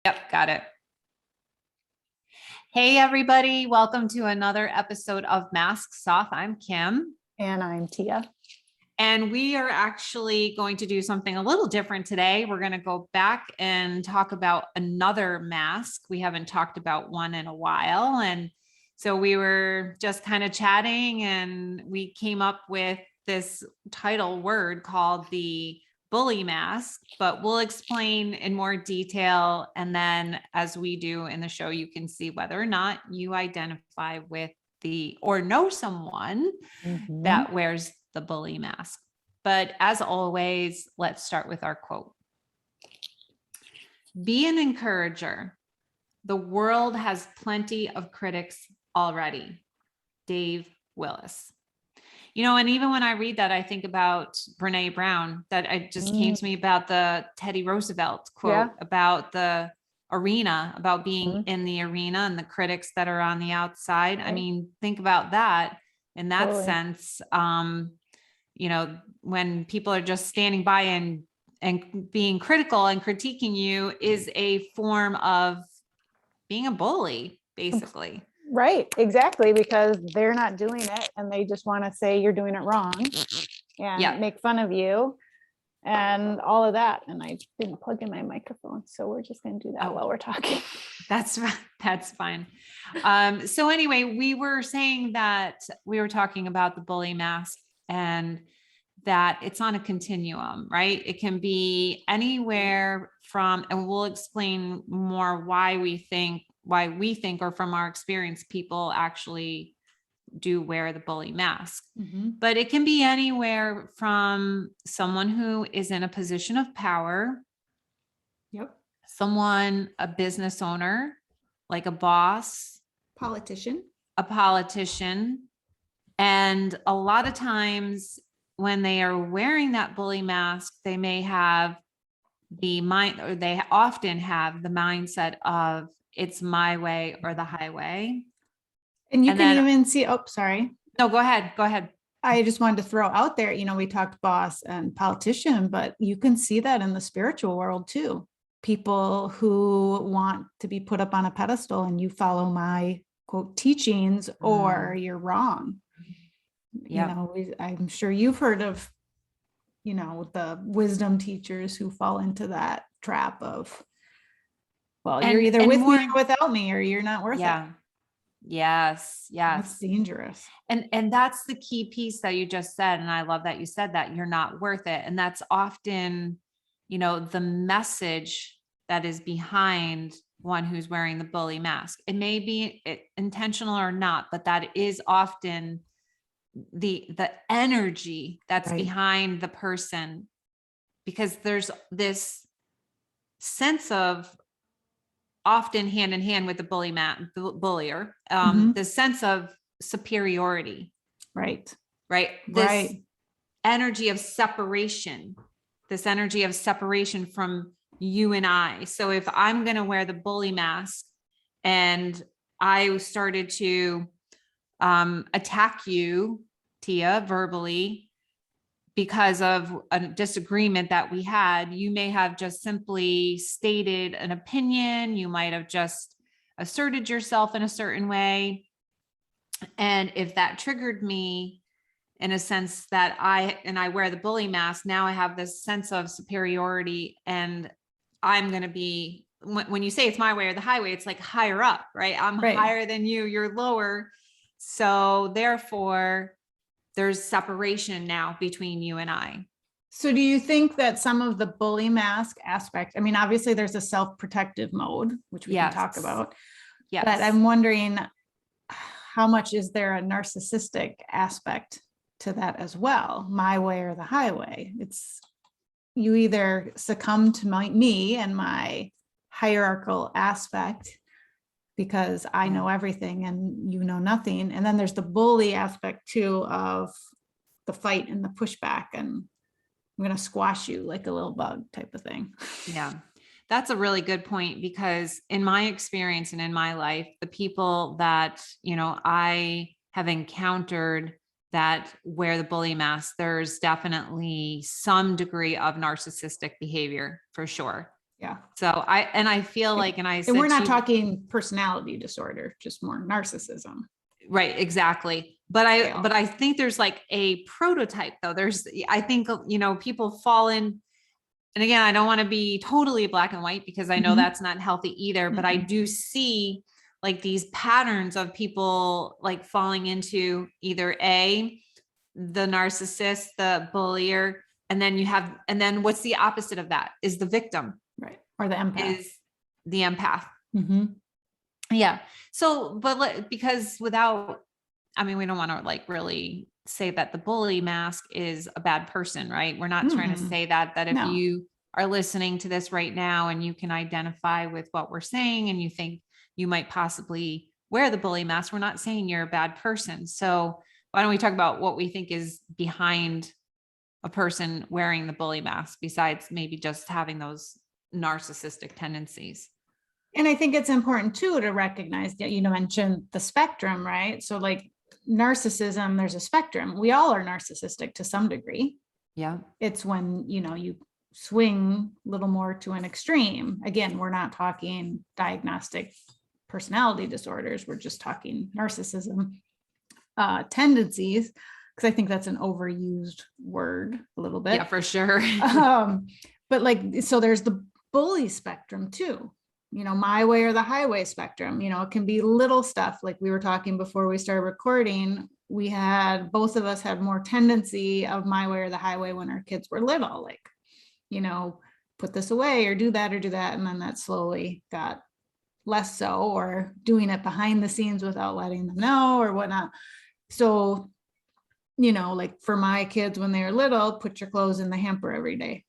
Yep, got it. Hey, everybody. Welcome to another episode of Masks Off. I'm Kim. And I'm Tia. And we are actually going to do something a little different today. We're going to go back and talk about another mask. We haven't talked about one in a while. And so we were just kind of chatting and we came up with this title word called the bully mask, but we'll explain in more detail. And then as we do in the show, you can see whether or not you identify with or know someone that wears the bully mask. But as always, let's start with our quote. Be an encourager. The world has plenty of critics already. Dave Willis. You know, and even when I read that, I think about Brene Brown, that it just came to me about the Teddy Roosevelt quote about the arena, about being in the arena and the critics that are on the outside. Right. I mean, think about that in that sense. You know, when people are just standing by and being critical and critiquing you is a form of being a bully, basically. Right, exactly, because they're not doing it and they just want to say you're doing it wrong and make fun of you and all of that. And I didn't plug in my microphone, so we're just going to do that while we're talking. That's fine. So anyway, we were saying that we were talking about the bully mask and that it's on a continuum, right? It can be anywhere from, and we'll explain more why we think, or from our experience, people actually do wear the bully mask. But it can be anywhere from someone who is in a position of power. Someone, a business owner, like a boss, a politician. And a lot of times when they are wearing that bully mask, they may have the mind, or they often have the mindset of it's my way or the highway. And you can even see, sorry. No, go ahead. I just wanted to throw out there, you know, we talked boss and politician, but you can see that in the spiritual world too. People who want to be put up on a pedestal and you follow my quote teachings or you're wrong. You know, I'm sure you've heard of, you know, the wisdom teachers who fall into that trap of, well, you're either with me or without me, or you're not worth it. Yes. That's dangerous. And that's the key piece that you just said. And I love that you said that you're not worth it. And that's often, you know, the message that is behind one who's wearing the bully mask. It may be intentional or not, but that is often the energy that's behind the person, because there's this sense of, often hand in hand with the bullier, the sense of superiority, right? This energy of separation, from you and I. So if I'm going to wear the bully mask and I started to attack you, Tia, verbally, because of a disagreement that we had, you may have just simply stated an opinion. You might have just asserted yourself in a certain way. And if that triggered me in a sense that I wear the bully mask, now I have this sense of superiority, and I'm going to be, when you say it's my way or the highway, it's like higher up, right? I'm higher than you, you're lower. So therefore, there's separation now between you and I. So do you think that some of the bully mask aspect, I mean, obviously there's a self-protective mode, which we can talk about, but I'm wondering how much is there a narcissistic aspect to that as well? My way or the highway. It's, you either succumb to me and my hierarchical aspect, because I know everything and you know nothing. And then there's the bully aspect too, of the fight and the pushback, and I'm going to squash you like a little bug type of thing. Yeah, that's a really good point, because in my experience and in my life, the people that, you know, I have encountered that wear the bully mask, there's definitely some degree of narcissistic behavior for sure. Yeah. So I feel like, and I said, and we're not talking personality disorder, just more narcissism. Right. Exactly. But I think there's like a prototype though. I think, people fall in, and again, I don't want to be totally black and white because I know that's not healthy either, but I do see like these patterns of people like falling into either the narcissist, the bullier, and then what's the opposite of that is the victim. Right. Or the empath. Is the empath. Mm-hmm. Yeah. So, because we don't want to like really say that the bully mask is a bad person, right? We're not trying to say that if you are listening to this right now and you can identify with what we're saying and you think you might possibly wear the bully mask, we're not saying you're a bad person. So why don't we talk about what we think is behind a person wearing the bully mask besides maybe just having those narcissistic tendencies? And I think it's important too to recognize that, mentioned the spectrum, right? So like narcissism, there's a spectrum. We all are narcissistic to some degree. Yeah. It's when, you swing a little more to an extreme. Again, we're not talking diagnostic personality disorders. We're just talking narcissism tendencies, because I think that's an overused word a little bit. Yeah, for sure. But like, so there's the bully spectrum too. My way or the highway spectrum. It can be little stuff like we were talking before we started recording. Both of us had more tendency of my way or the highway when our kids were little, like, put this away or do that. And then that slowly got less so, or doing it behind the scenes without letting them know or whatnot. So, like for my kids, when they were little, put your clothes in the hamper every day.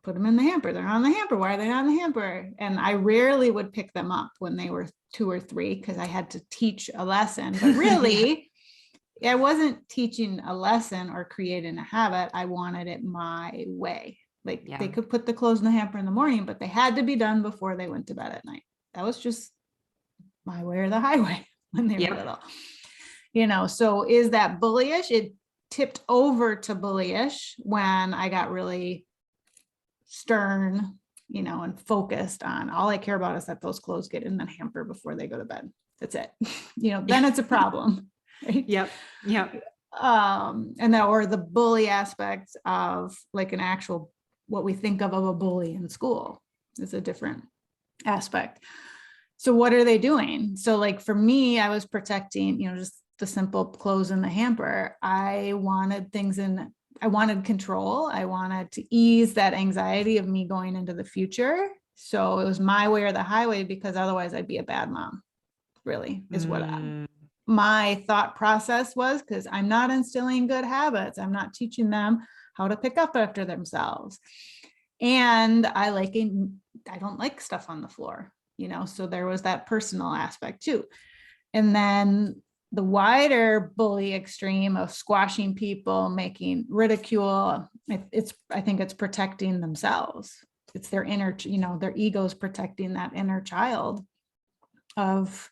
Put them in the hamper. They're on the hamper. Why are they not in the hamper? And I rarely would pick them up when they were 2 or 3 because I had to teach a lesson. But really, I wasn't teaching a lesson or creating a habit. I wanted it my way. Like they could put the clothes in the hamper in the morning, but they had to be done before they went to bed at night. That was just my way or the highway when they were little. So is that bullyish? It tipped over to bullyish when I got really stern, and focused on all I care about is that those clothes get in the hamper before they go to bed. That's it. Then it's a problem. Right? Yep. And that, or the bully aspect of like an actual, what we think of a bully in school is a different aspect. So what are they doing? So like for me, I was protecting, just the simple clothes in the hamper. I wanted control. I wanted to ease that anxiety of me going into the future. So it was my way or the highway, because otherwise I'd be a bad mom, really, is what my thought process was, because I'm not instilling good habits. I'm not teaching them how to pick up after themselves. And I don't like stuff on the floor, so there was that personal aspect too. And then the wider bully extreme of squashing people, making ridicule, I think it's protecting themselves. It's their inner, their egos protecting that inner child of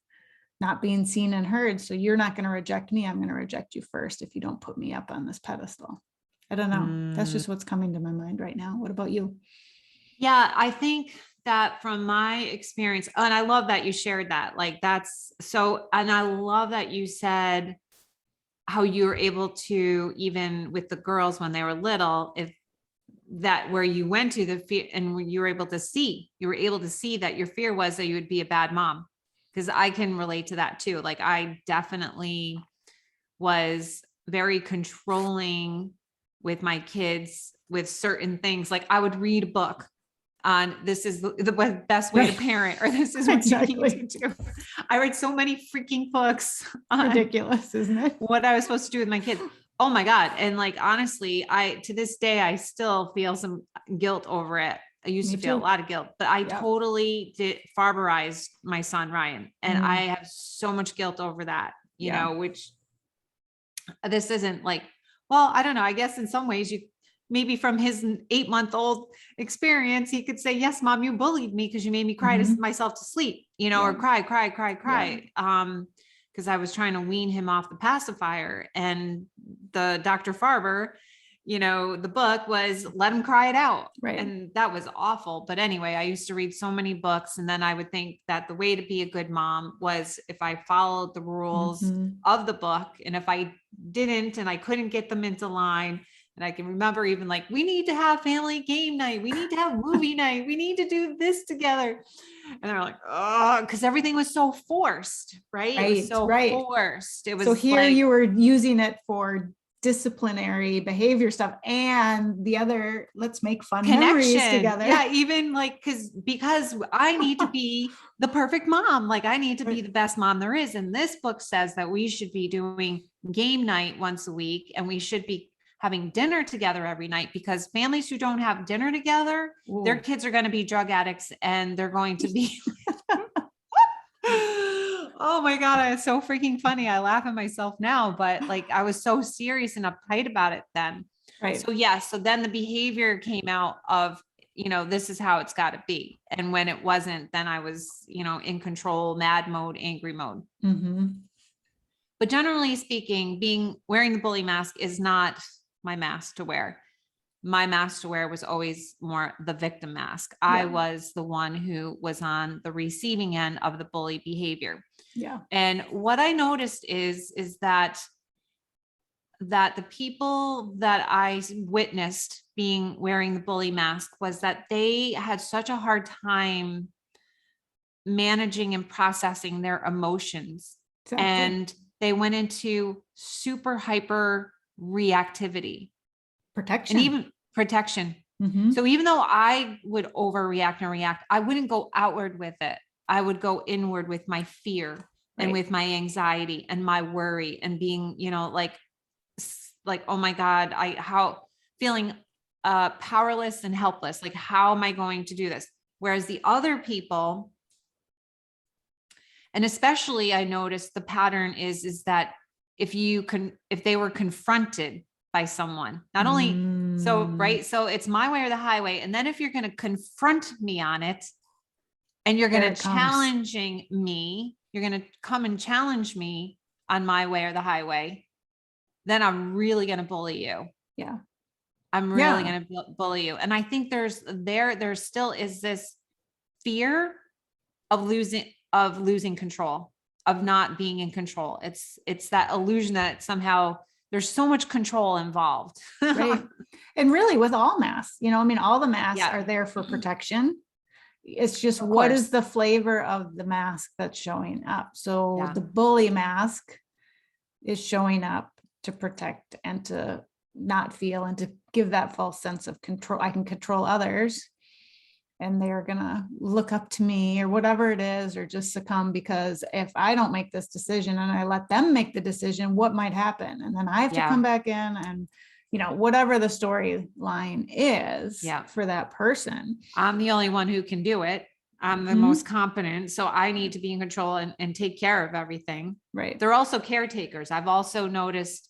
not being seen and heard. So you're not going to reject me. I'm going to reject you first if you don't put me up on this pedestal. I don't know. That's just what's coming to my mind right now. What about you? Yeah, I think that from my experience, and I love that you shared that, like that's so, and I love that you said how you were able to, even with the girls when they were little, if that where you went to the fear, and you were able to see that your fear was that you would be a bad mom. Because I can relate to that too. Like I definitely was very controlling with my kids with certain things. Like I would read a book on this is the best way to parent, or this is what you need to do. I read so many freaking books on ridiculous, isn't it? What I was supposed to do with my kids. Oh my God. And like, honestly, to this day, I still feel some guilt over it. I used to feel a lot of guilt, but I totally barbarized my son, Ryan. And I have so much guilt over that, you know, which this isn't like, well, I don't know. I guess in some ways maybe from his 8-month-old experience, he could say, yes, mom, you bullied me because you made me cry myself to sleep, or cry. Because I was trying to wean him off the pacifier, and the Dr. Farber the book was let him cry it out. Right. And that was awful. But anyway, I used to read so many books, and then I would think that the way to be a good mom was if I followed the rules of the book. And if I didn't, and I couldn't get them into line, and I can remember even like, we need to have family game night. We need to have movie night. We need to do this together. And they're like, oh, because everything was so forced, right? It was so forced. It was so here you were using it for disciplinary behavior stuff and the other, let's make fun memories together. Yeah, even like because I need to be the perfect mom. Like I need to be the best mom there is. And this book says that we should be doing game night once a week, and we should be having dinner together every night, because families who don't have dinner together, their kids are going to be drug addicts, and they're going to be oh my God, it's so freaking funny. I laugh at myself now, but like I was so serious and uptight about it then. Right. So yeah, so then the behavior came out of, this is how it's got to be. And when it wasn't, then I was, in control, mad mode, angry mode. But generally speaking, wearing the bully mask is not my mask to wear. My mask to wear was always more the victim mask. I was the one who was on the receiving end of the bully behavior. Yeah. And what I noticed is that the people that I witnessed wearing the bully mask was that they had such a hard time managing and processing their emotions. Exactly. And they went into super hyper reactivity. Protection. And even protection. So even though I would overreact and react, I wouldn't go outward with it. I would go inward with my fear and with my anxiety and my worry and being, like, oh my God, feeling powerless and helpless. Like, how am I going to do this? Whereas the other people, and especially I noticed the pattern is that if they were confronted by someone, not only so it's my way or the highway. And then if you're going to confront me on it, and you're going to challenging me, you're going to come and challenge me on my way or the highway, then I'm really going to bully you. Yeah. I'm really going to bully you. And I think there still is this fear of losing control, of not being in control. It's that illusion that somehow there's so much control involved. Right. And really with all masks, all the masks are there for protection. It's just what is the flavor of the mask that's showing up? So the bully mask is showing up to protect and to not feel and to give that false sense of control. I can control others and they're going to look up to me or whatever it is, or just succumb, because if I don't make this decision and I let them make the decision, what might happen? And then I have to come back in and, whatever the storyline is for that person. I'm the only one who can do it. I'm the most competent. So I need to be in control and take care of everything. Right. They're also caretakers. I've also noticed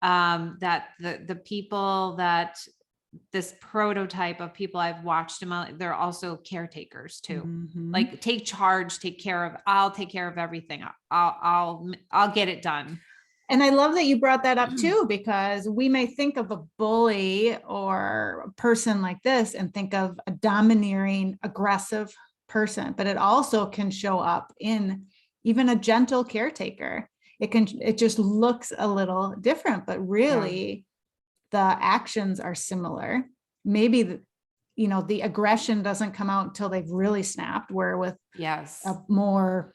that the people that this prototype of people I've watched them, they're also caretakers too. Like take charge, I'll take care of everything. I'll get it done. And I love that you brought that up too, because we may think of a bully or a person like this and think of a domineering, aggressive person, but it also can show up in even a gentle caretaker. It just looks a little different, but really the actions are similar. Maybe the aggression doesn't come out until they've really snapped, where with a more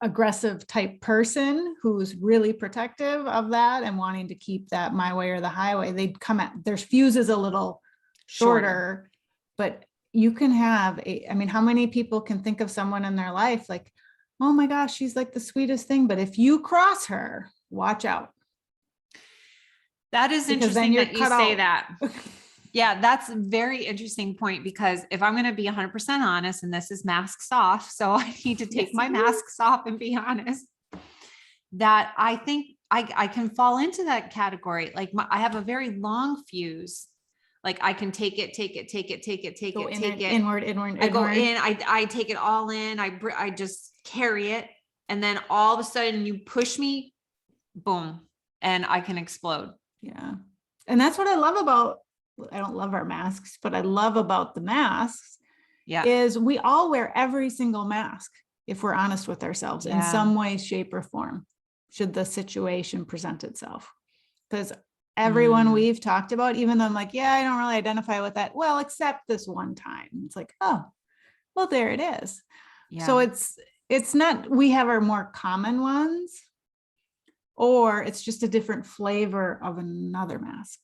aggressive type person who's really protective of that and wanting to keep that my way or the highway, they'd come at their fuse is a little shorter. But you can have how many people can think of someone in their life like, oh my gosh, she's like the sweetest thing, but if you cross her, watch out. That is interesting that you say that. Yeah, that's a very interesting point, because if I'm going to be 100% honest, and this is masks off, so I need to take my masks off and be honest, that I think I can fall into that category. Like I have a very long fuse. Like I can take it. Inward. I go in, I take it all in. I just carry it. And then all of a sudden you push me, boom, and I can explode. Yeah. And that's what I love about, I don't love our masks, but I love about the masks is we all wear every single mask if we're honest with ourselves in some way, shape, or form, should the situation present itself. Because everyone we've talked about, even though I'm like, yeah, I don't really identify with that. Well, except this one time. It's like, oh, well, there it is. Yeah. So it's not, we have our more common ones, or it's just a different flavor of another mask.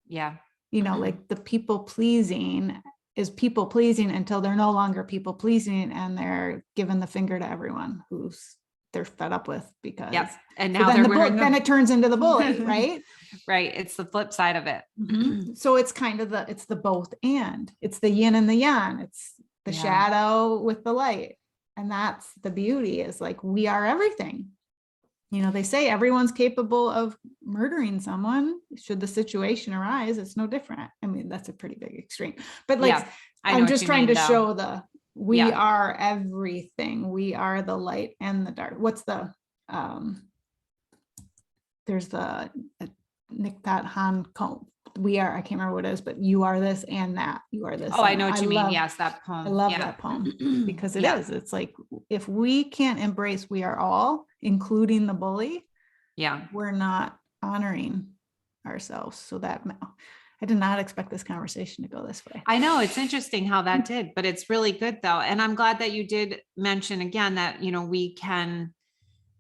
Yeah. You know, like the people pleasing is people pleasing until they're no longer people pleasing and they're giving the finger to everyone who's they're fed up with, because and now then then it turns into the bully, right? Right. It's the flip side of it. So it's kind of it's the both and it's the yin and the yang. It's the shadow with the light. And that's the beauty, is like, we are everything. You know, they say everyone's capable of murdering someone should the situation arise. It's no different. I mean, that's a pretty big extreme, but like, I'm just trying to show we are everything. We are the light and the dark. What's the, there's the Nick Pat Han, we are, I can't remember what it is, but you are this and that. You are this. Oh, I know what you mean. Yes, that poem. I love that poem because it is. It's like, if we can't embrace we are all, including the bully, we're not honoring ourselves. So that, I did not expect this conversation to go this way. I know, it's interesting how that did, but it's really good though. And I'm glad that you did mention again that, you know, we can,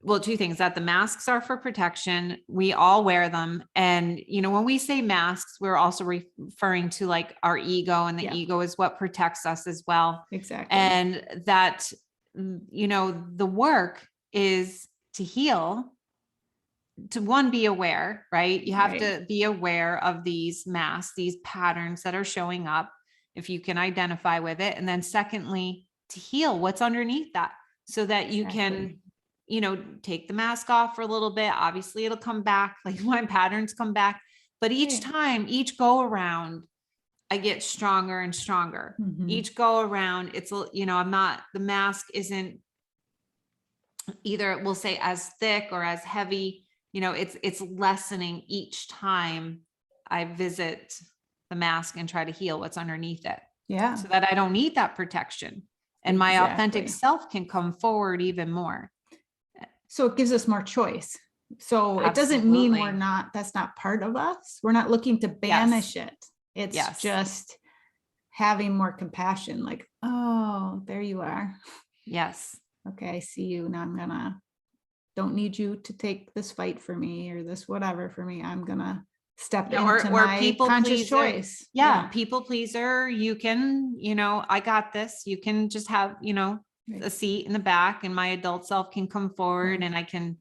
well, two things, that the masks are for protection. We all wear them. And, you know, when we say masks, we're also referring to like our ego, and the ego is what protects us as well. Exactly. And that, you know, the work is to heal, to one, be aware, right? You have to be aware of these masks, these patterns that are showing up, if you can identify with it. And then secondly, to heal what's underneath that, so that you can, you know, take the mask off for a little bit. Obviously it'll come back, like when patterns come back, but each time, each go around, I get stronger and stronger. Each go around, it's, you know, the mask isn't either, we'll say, as thick or as heavy, you know, it's lessening each time I visit the mask and try to heal what's underneath it. Yeah. So that I don't need that protection, and my authentic self can come forward even more. So it gives us more choice. So it doesn't mean that's not part of us. We're not looking to banish it. It's just having more compassion, like, oh, there you are. Yes. Okay, I see you. Now don't need you to take this fight for me or this whatever for me. I'm gonna step into my people conscious choice. People pleaser. You can, you know, I got this. You can just have, you know, a seat in the back, and my adult self can come forward and I can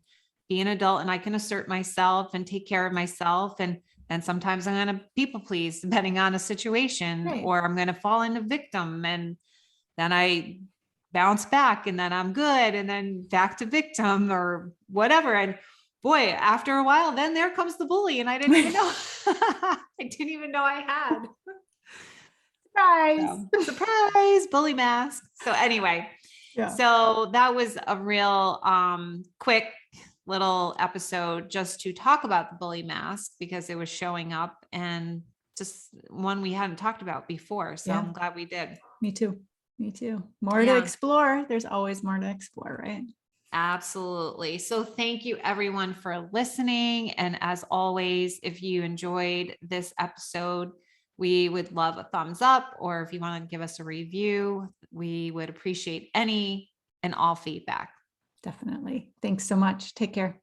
be an adult and I can assert myself and take care of myself. And sometimes I'm going to people please depending on a situation, or I'm going to fall into victim, and then I bounce back, and then I'm good, and then back to victim or whatever. And boy, after a while, then there comes the bully, and I didn't even know, I didn't even know I had. Surprise, bully mask. So anyway, so that was a real quick little episode just to talk about the bully mask, because it was showing up and just one we hadn't talked about before. So I'm glad we did. Me too. More to explore. There's always more to explore, right? Absolutely. So thank you everyone for listening. And as always, if you enjoyed this episode, we would love a thumbs up, or if you want to give us a review, we would appreciate any and all feedback. Definitely. Thanks so much. Take care.